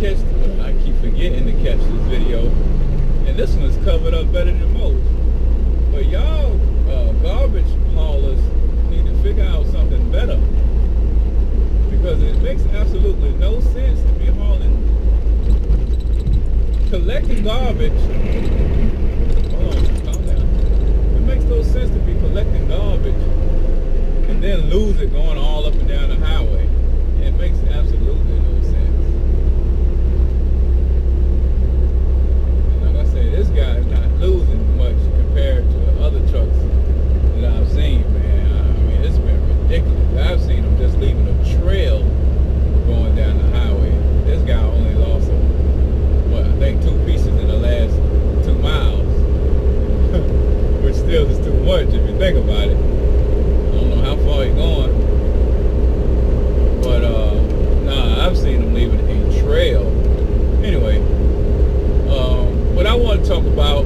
I keep forgetting to catch this video, and this one is covered up better than most. But y'all garbage haulers need to figure out something better, because it makes absolutely no sense to be collecting garbage. Hold on, calm down. It makes no sense to be collecting garbage and then lose it going all up and down the highway. It makes absolutely no sense. And like I say, this guy is not losing much compared to other trucks that I've seen, man. I mean, it's been ridiculous. I've seen them just leaving a trail going down the highway. This guy only lost I think 2 pieces in the last 2 miles, which still is too much if you think about it. I don't know how far he's going, but nah, I've seen him leaving a trail. Anyway, what I want to talk about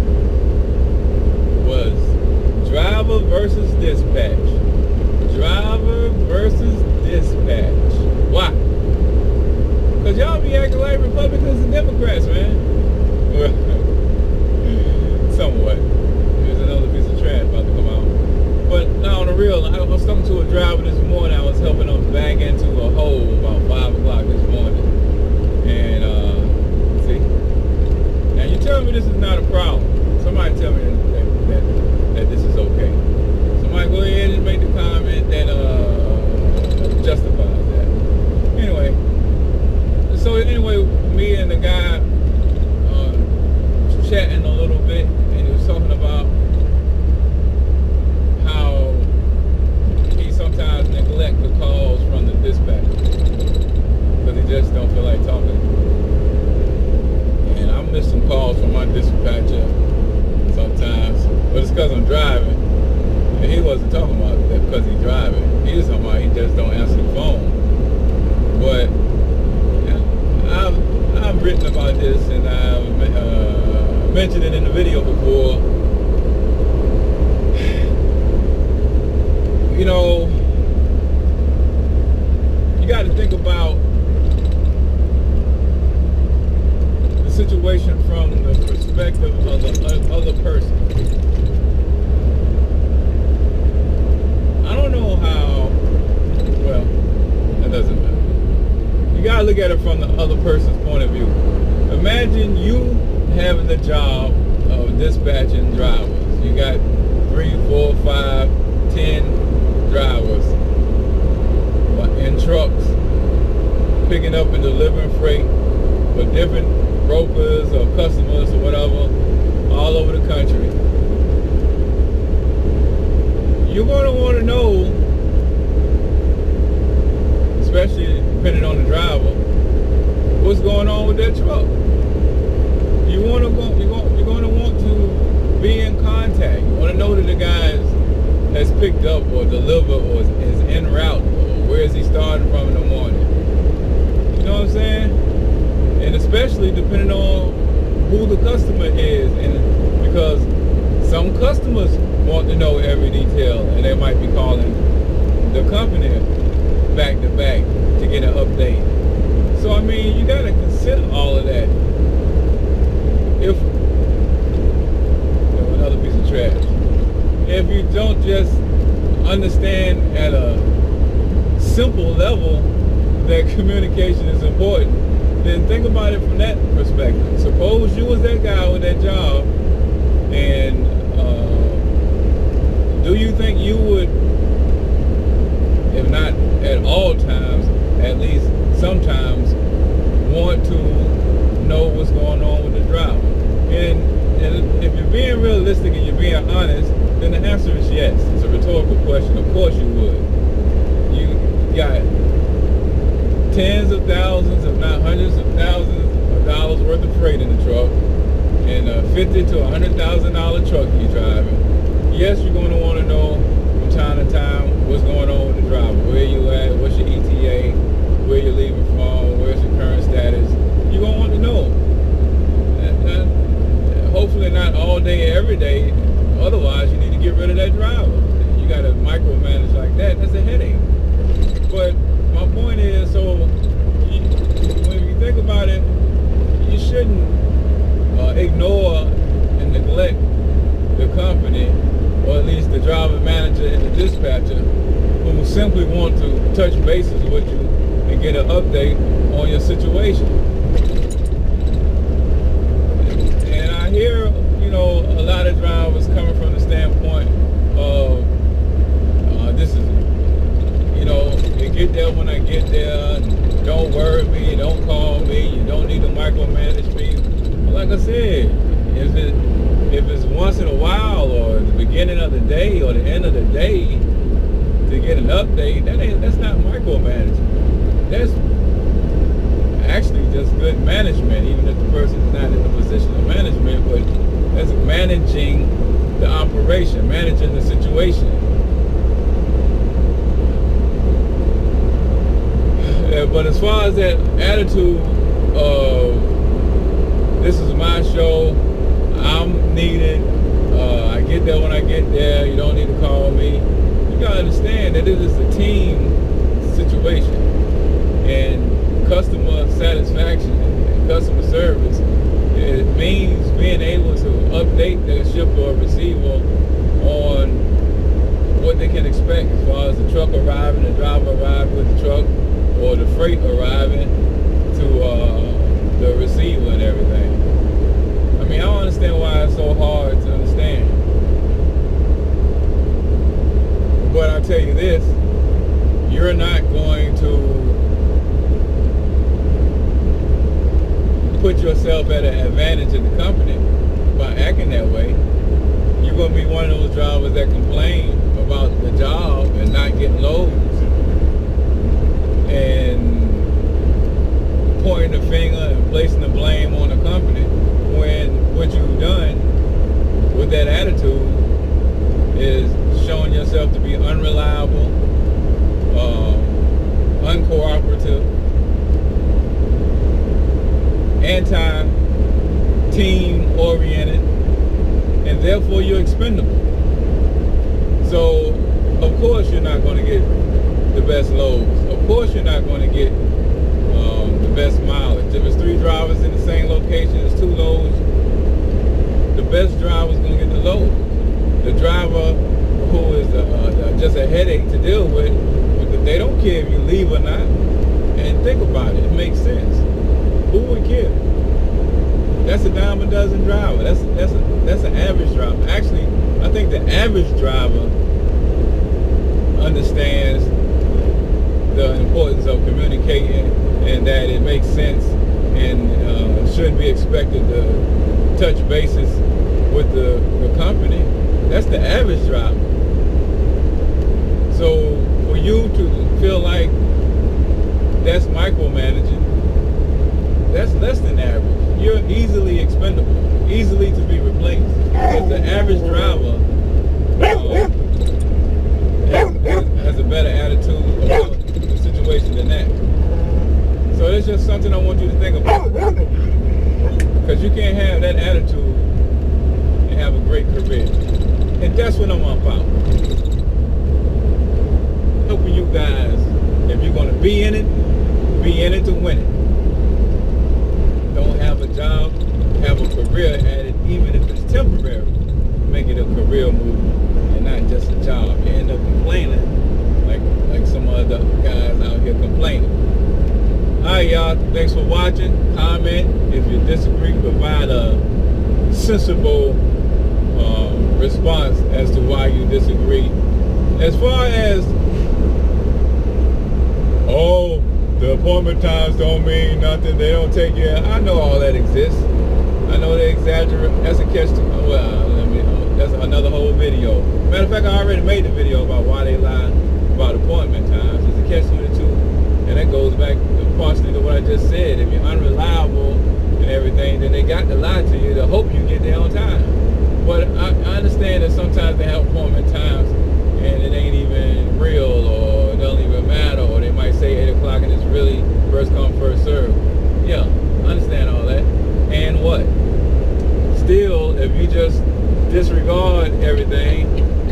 was driver versus dispatch. Driver versus dispatch. Why? Because y'all be acting like Republicans and Democrats, man. Somewhat. There's another piece of trash about to come out. But now on the real, I was talking to a driver this morning. I was helping him back into a hole about 5 o'clock this morning. And, see? Now you tell me this is not a problem. Somebody tell me that this is okay. Somebody go ahead and make the comment that justifies that. Anyway. So anyway, me and the guy was chatting a little bit, and he was talking about how he sometimes neglects the calls from the dispatcher because he just don't feel like talking. And I miss some calls from my dispatcher sometimes, but it's because I'm driving. And he wasn't talking about that because he's driving. He was talking about he just don't answer the phone. But I've written about this, and I've mentioned it in the video before. You know, you got to think about the situation from the perspective of the other person. I don't know how, well, that doesn't matter. You gotta look at it from the other person's point of view. Imagine you having the job of dispatching drivers. You got 3, 4, 5, 10 drivers in trucks picking up and delivering freight for different brokers or customers or whatever all over the country. You're gonna want to know, especially depending on the driver, what's going on with that truck. You're going to want to be in contact. You want to know that the guy has picked up or delivered or is en route, or where is he starting from in the morning. You know what I'm saying? And especially depending on who the customer is, and because some customers want to know every detail, and they might be calling the company back to back to get an update. So I mean, you gotta consider all of that. If another piece of trash. If you don't just understand at a simple level that communication is important, then think about it from that perspective. Suppose you was that guy with that job, and do you think you would, if not at all times, at least sometimes, want to know what's going on with the driver? And if you're being realistic and you're being honest, then the answer is yes. It's a rhetorical question. Of course you would. You got tens of thousands, if not hundreds of thousands of dollars worth of freight in the truck, and a $50,000 to $100,000 truck you're driving. Yes, you're going to want to know from time to time what's going on with the driver. Where you at? What's your ETA? Where you're leaving from? Where's your current status? You're going to want to know. And hopefully not all day, every day. Otherwise, you need to get rid of that driver. You got to micromanage like that. That's a headache. But my point is, so when you think about it, touch bases with you and get an update on your situation. And I hear, a lot of drivers coming from the standpoint of this is, you get there when I get there. Don't worry me, don't call me, you don't need to micromanage me. But like I said, if it's once in a while or the beginning of the day or the end of the day to get an update, that's not micromanaging. That's actually just good management, even if the person is not in the position of management, but that's managing the operation, managing the situation. But as far as that attitude of this is my show, I'm needed, I get there when I get there, you don't need to call me. You gotta understand that it is a team situation, and customer satisfaction and customer service, it means being able to update the shipper or receiver on what they can expect as far as the truck arriving, the driver arriving with the truck, or the freight arriving to the receiver and everything. I mean, I don't understand why it's so hard to understand. But I'll tell you this, you're not going to put yourself at an advantage in the company by acting that way. You're going to be one of those drivers that complain about the job and not getting loads, and pointing the finger and placing the blame on the company, when what you've done with that attitude is showing yourself to be unreliable, uncooperative, anti-team oriented, and therefore you're expendable. So of course you're not going to get the best loads. Of course you're not going to get the best mileage. If it's 3 drivers in the same location, it's 2 loads, the best driver is going to get the load. The driver who is just a headache to deal with, they don't care if you leave or not. And think about it, it makes sense. Who would care? That's a dime a dozen driver. That's an average driver. Actually, I think the average driver understands the importance of communicating, and that it makes sense and should be expected to touch bases with the company. That's the average driver. So for you to feel like that's micromanaging, that's less than average. You're easily expendable, easily to be replaced. But the average driver has a better attitude about the situation than that. So it's just something I want you to think about. Because you can't have that attitude and have a great career. And that's what I'm about. Helping you guys, if you're going to be in it to win it. Don't have a job, have a career at it, even if it's temporary. Make it a career move and not just a job. You end up complaining like some other guys out here complaining. Alright y'all, thanks for watching. Comment if you disagree, provide a sensible response as to why you disagree. As far as the appointment times don't mean nothing, they don't take you, I know all that exists. I know they exaggerate. That's a catch to, that's another whole video. Matter of fact, I already made the video about why they lie about appointment times. It's a catch-22, and that goes back partially to what I just said. If you're unreliable and everything, then they got to lie to you to hope you get there on time. But I understand that sometimes they have appointment times and it ain't even real, or it doesn't even matter, or they might say 8 o'clock and it's really first come, first serve. Yeah, I understand all that. And what? Still, if you just disregard everything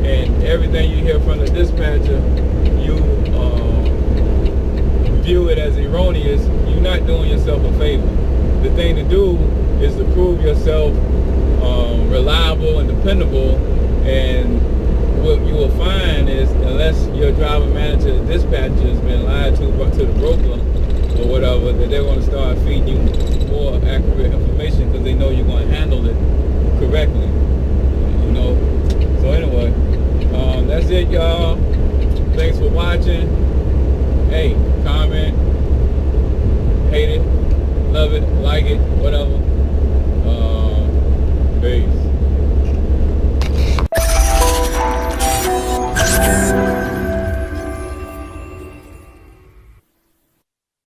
and everything you hear from the dispatcher, you view it as erroneous, you're not doing yourself a favor. The thing to do is to prove yourself reliable and dependable, and what you will find is, unless your driver manager, dispatcher has been lied to the broker or whatever, that they're going to start feeding you more accurate information because they know you're going to handle it correctly. You know. So anyway, that's it, y'all. Thanks for watching. Hey, comment, hate it, love it, like it, whatever.